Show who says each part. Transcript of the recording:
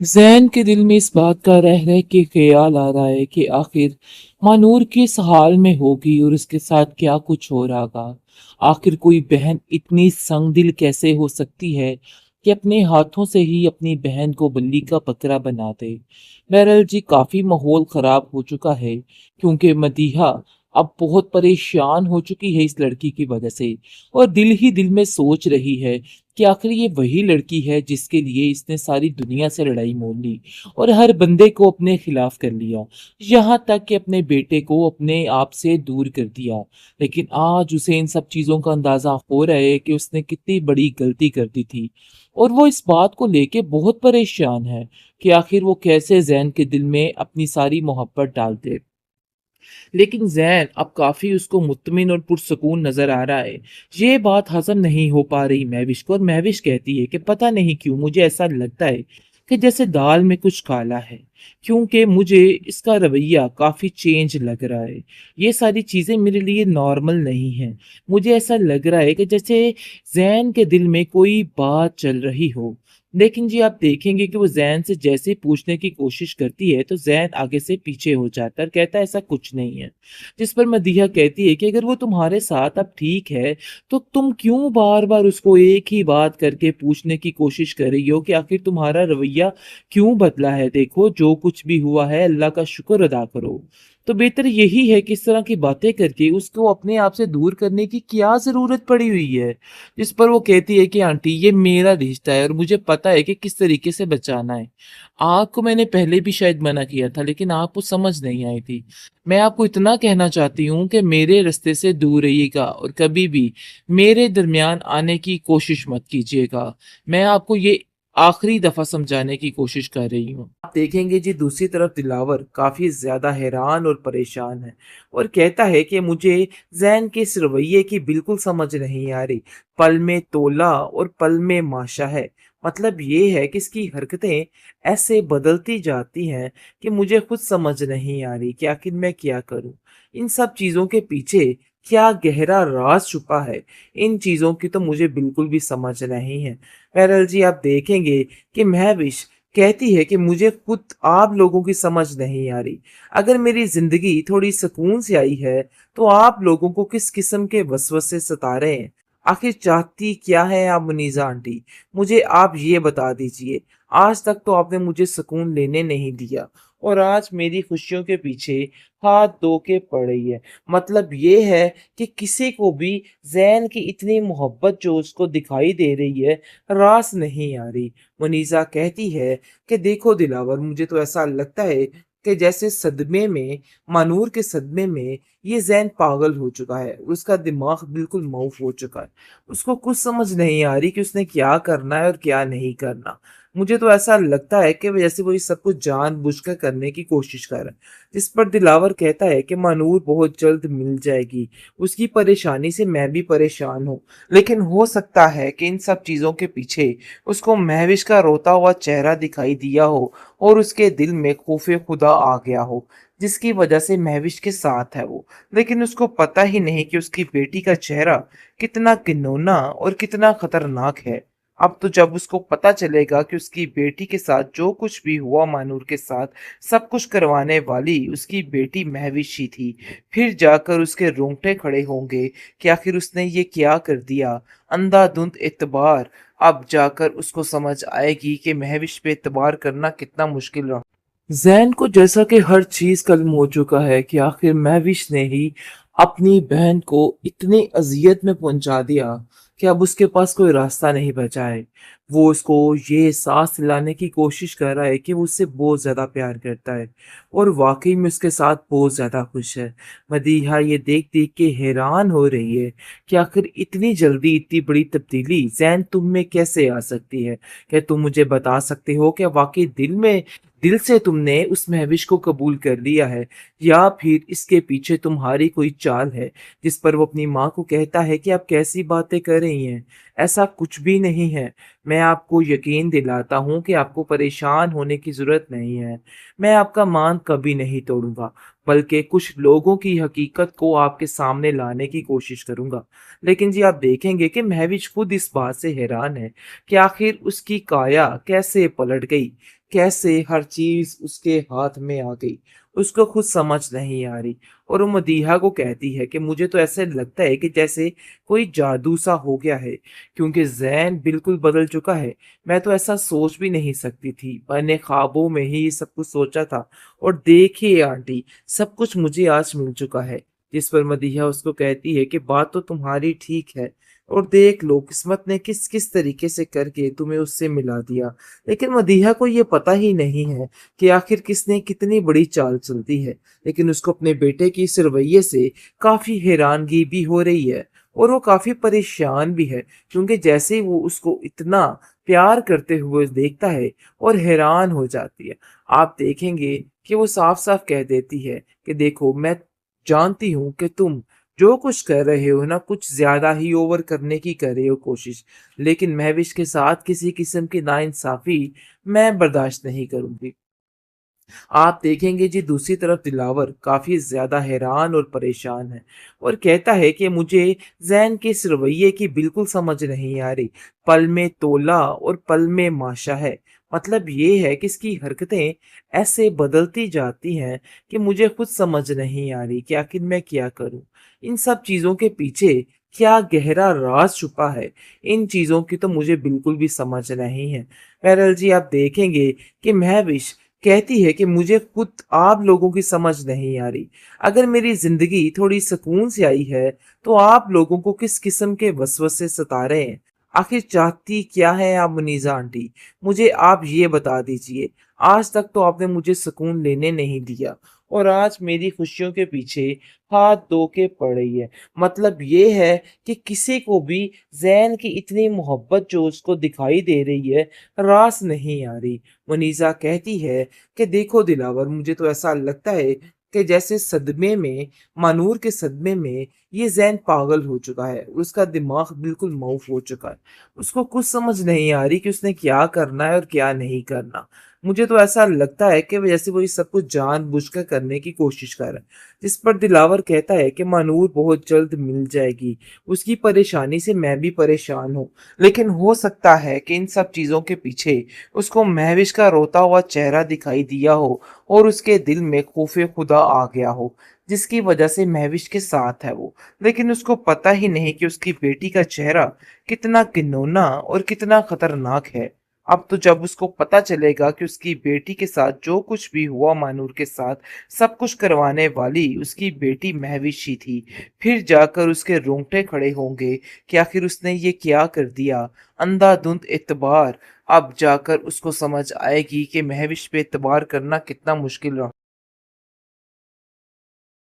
Speaker 1: जैन के दिल में इस बात का रह रह के ख्याल आ रहा है कि आखिर मानूर किस हाल में होगी और उसके साथ क्या कुछ हो रहा होगा। आखिर कोई बहन इतनी संगदिल कैसे हो सकती है कि अपने हाथों से ही अपनी बहन को बल्ली का बकरा बना दे। बहरहाल जी काफी माहौल खराब हो चुका है क्योंकि मदीहा अब बहुत परेशान हो चुकी है इस लड़की की वजह से और दिल ही दिल में सोच रही है कि आखिर ये वही लड़की है जिसके लिए इसने सारी दुनिया से लड़ाई मोल ली और हर बंदे को अपने खिलाफ कर लिया, यहाँ तक कि अपने बेटे को अपने आप से दूर कर दिया। लेकिन आज उसे इन सब चीजों का अंदाजा हो रहा है कि उसने कितनी बड़ी गलती कर दी थी और वो इस बात को लेके बहुत परेशान है कि आखिर वो कैसे जैन के दिल में अपनी सारी मोहब्बत डाल दे। लेकिन ज़ैन अब काफ़ी उसको मुत्तमिन और पुरसुकून नज़र आ रहा है। ये बात हज़म नहीं हो पा रही महविश को और महविश कहती है कि पता नहीं क्यों मुझे ऐसा लगता है कि जैसे दाल में कुछ काला है, क्योंकि मुझे इसका रवैया काफ़ी चेंज लग रहा है। ये सारी चीज़ें मेरे लिए नॉर्मल नहीं हैं। मुझे ऐसा लग रहा है कि जैसे ज़ैन के दिल में कोई बात चल रही हो। लेकिन जी आप देखेंगे कि वो ज़ैन से जैसे ही पूछने की कोशिश करती है तो ज़ैन आगे से पीछे हो जाता है और कहता है ऐसा कुछ नहीं है। जिस पर मदीहा कहती है कि अगर वो तुम्हारे साथ अब ठीक है तो तुम क्यों बार-बार उसको एक ही बात करके पूछने की कोशिश कर रही हो कि आखिर तुम्हारा रवैया क्यों बदला है? देखो जो कुछ भी हुआ है अल्लाह का शुक्र अदा करो। तो बेहतर यही है कि इस तरह की बातें करके उसको अपने आप से दूर करने की क्या ज़रूरत पड़ी हुई है? जिस पर वो कहती है कि आंटी ये मेरा रिश्ता है और मुझे पता है कि किस तरीके से बचाना है। आपको मैंने पहले भी शायद मना किया था लेकिन आपको समझ नहीं आई थी। मैं आपको इतना कहना चाहती हूँ कि मेरे रास्ते से दूर रहिएगा और कभी भी मेरे दरमियान आने की कोशिश मत कीजिएगा। मैं आपको ये आखिरी दफ़ा समझाने की कोशिश कर रही हूँ। आप देखेंगे जी दूसरी तरफ दिलावर काफ़ी ज़्यादा हैरान और परेशान है और कहता है कि मुझे ज़ैन के इस रवैये की बिल्कुल समझ नहीं आ रही। पल में तोला और पल में माशा है। मतलब ये है कि इसकी हरकतें ऐसे बदलती जाती हैं कि मुझे खुद समझ नहीं आ रही कि आखिर मैं क्या करूं। इन सब चीज़ों के पीछे क्या गहरा राज छुपा है, इन चीज़ों की तो मुझे बिल्कुल भी समझ नहीं है। बहरहाल जी आप देखेंगे कि महविश कहती है कि मुझे खुद आप लोगों की समझ नहीं आ रही। अगर मेरी ज़िंदगी थोड़ी सुकून से आई है, तो आप लोगों को किस किस्म के वसवसे सता रहे हैं? आखिर चाहती क्या है आप मुनीज़ा आंटी? मुझे आप ये बता दीजिए। आज तक तो आपने मुझे सुकून लेने नहीं दिया और आज मेरी खुशियों के पीछे हाथ धो के पड़ रही है। मतलब ये है कि किसी को भी ज़ैन की इतनी मोहब्बत जो उसको दिखाई दे रही है, रास नहीं आ रही। मुनीज़ा कहती है कि देखो दिलावर मुझे तो ऐसा लगता है कि जैसे सदमे में मानूर के सदमे में ये ज़ैन पागल हो चुका है। उसका दिमाग बिल्कुल मऊफ हो चुका है। उसको कुछ समझ नहीं आ रही कि उसने क्या करना है और क्या नहीं करना। मुझे तो ऐसा लगता है कि जैसे वो ये सब कुछ जानबूझकर करने की कोशिश कर रहा है। जिस पर दिलावर कहता है कि मानूर बहुत जल्द मिल जाएगी। उसकी परेशानी से मैं भी परेशान हूँ। लेकिन हो सकता है कि इन सब चीज़ों के पीछे उसको महविश का रोता हुआ चेहरा दिखाई दिया हो और उसके दिल में खौफ़े खुदा आ गया हो, जिसकी वजह से महविश के साथ है वो। लेकिन उसको पता ही नहीं कि उसकी बेटी का चेहरा कितना घिनौना और कितना खतरनाक है। अब तो जब उसको पता चलेगा कि उसकी बेटी के साथ जो कुछ भी हुआ मानूर के साथ, सब कुछ करवाने वाली उसकी बेटी महविश ही थी। फिर जाकर उसके रोंगटे खड़े होंगे कि आखिर उसने ये क्या कर दिया। अंधाधुंध एतबार, अब जाकर उसको समझ आएगी कि महविश पे एतबार करना कितना मुश्किल रहा। ज़ैन को जैसा कि हर चीज़ कल्म हो चुका है कि आखिर महविश ने ही अपनी बहन को इतनी अज़ियत में पहुंचा दिया कि अब उसके पास कोई रास्ता नहीं बचा है। वो उसको ये एहसास दिलाने की कोशिश कर रहा है कि वो उससे बहुत ज़्यादा प्यार करता है और वाक़ई में उसके साथ बहुत ज़्यादा खुश है। मदीहा ये देख-देख के हैरान हो रही है कि आखिर इतनी जल्दी इतनी बड़ी तब्दीली ज़ैन तुम में कैसे आ सकती है? क्या तुम मुझे बता सकते हो कि वाक़ई दिल से तुमने उस महविश को कबूल कर लिया है या फिर इसके पीछे तुम्हारी कोई चाल है? जिस पर वो अपनी माँ को कहता है कि आप कैसी बातें कर रही हैं? ऐसा कुछ भी नहीं है। मैं आपको यकीन दिलाता हूँ कि आपको परेशान होने की ज़रूरत नहीं है। मैं आपका मान कभी नहीं तोड़ूँगा, बल्कि कुछ लोगों की हकीकत को आपके सामने लाने की कोशिश करूँगा। लेकिन जी आप देखेंगे कि महविश खुद इस बात से हैरान है कि आखिर उसकी काया कैसे पलट गई, कैसे हर चीज़ उसके हाथ में आ गई। उसको खुद समझ नहीं आ रही और वो मदीहा को कहती है कि मुझे तो ऐसे लगता है कि जैसे कोई जादू सा हो गया है, क्योंकि ज़ैन बिल्कुल बदल चुका है। मैं तो ऐसा सोच भी नहीं सकती थी। मैंने ख्वाबों में ही ये सब कुछ सोचा था और देखिए आंटी, सब कुछ मुझे आज मिल चुका है। जिस पर मदीहा उसको कहती है कि बात तो तुम्हारी ठीक है और देख लो किस्मत ने किस-किस तरीके से करके तुम्हें उससे मिला दिया। लेकिन मदीहा को ये पता ही नहीं है कि आखिर किसने कितनी बड़ी चाल चलती है। लेकिन उसको अपने बेटे की इस रवैये से काफ़ी हैरानगी भी हो रही है और वो काफ़ी परेशान भी है, क्योंकि जैसे ही वो उसको इतना प्यार करते हुए देखता है और हैरान हो जाती है। आप देखेंगे कि वो साफ-साफ कह देती है कि देखो मैं जानती हूँ कि तुम जो कुछ कर रहे हो ना, कुछ ज़्यादा ही ओवर करने की कर रहे हो कोशिश, लेकिन महविश के साथ किसी किस्म की नाइंसाफ़ी मैं बर्दाश्त नहीं करूँगी। आप देखेंगे जी दूसरी तरफ दिलावर काफ़ी ज़्यादा हैरान और परेशान है और कहता है कि मुझे ज़ैन के इस रवैये की बिल्कुल समझ नहीं आ रही। पल में तोला और पल में माशा है। मतलब ये है कि इसकी हरकतें ऐसे बदलती जाती हैं कि मुझे खुद समझ नहीं आ रही कि आखिर मैं क्या करूँ? इन सब चीज़ों के पीछे क्या गहरा राज़ छुपा है? इन चीज़ों की तो मुझे बिल्कुल भी समझ नहीं है। बहरहाल जी आप देखेंगे कि महविश कहती है कि मुझे खुद आप लोगों की समझ नहीं आ रही। अगर मेरी ज़िंदगी थोड़ी सुकून से आई है, तो आप लोगों को किस किस्म के वसवसे सता रहे हैं? आखिर चाहती क्या हैं आप मुनीज़ा आंटी? मुझे आप ये बता दीजिए। आज तक तो आपने मुझे सुकून लेने नहीं दिया और आज मेरी खुशियों के पीछे हाथ धो के पड़ रही है। मतलब ये है कि किसी को भी ज़ैन की इतनी मोहब्बत जो उसको दिखाई दे रही है, रास नहीं आ रही। मुनीज़ा कहती है कि देखो दिलावर, मुझे तो ऐसा लगता है कि जैसे सदमे में मानूर के सदमे में ये ज़ैन पागल हो चुका है। उसका दिमाग बिल्कुल मऊफ हो चुका है। उसको कुछ समझ नहीं आ रही कि उसने क्या करना है और क्या नहीं करना। मुझे तो ऐसा लगता है कि जैसे वो ये सब कुछ जानबूझकर करने की कोशिश कर रहा है। जिस पर दिलावर कहता है कि मानूर बहुत जल्द मिल जाएगी। उसकी परेशानी से मैं भी परेशान हूँ। लेकिन हो सकता है कि इन सब चीज़ों के पीछे उसको महविश का रोता हुआ चेहरा दिखाई दिया हो और उसके दिल में खौफ़े खुदा आ गया हो, जिसकी वजह से महविश के साथ है वो। लेकिन उसको पता ही नहीं कि उसकी बेटी का चेहरा कितना घिनौना और कितना खतरनाक है। अब तो जब उसको पता चलेगा कि उसकी बेटी के साथ जो कुछ भी हुआ मानूर के साथ, सब कुछ करवाने वाली उसकी बेटी महविश ही थी। फिर जाकर उसके रोंगटे खड़े होंगे कि आखिर उसने ये क्या कर दिया। अंधाधुंध एतबार, अब जाकर उसको समझ आएगी कि महविश पे एतबार करना कितना मुश्किल रहा।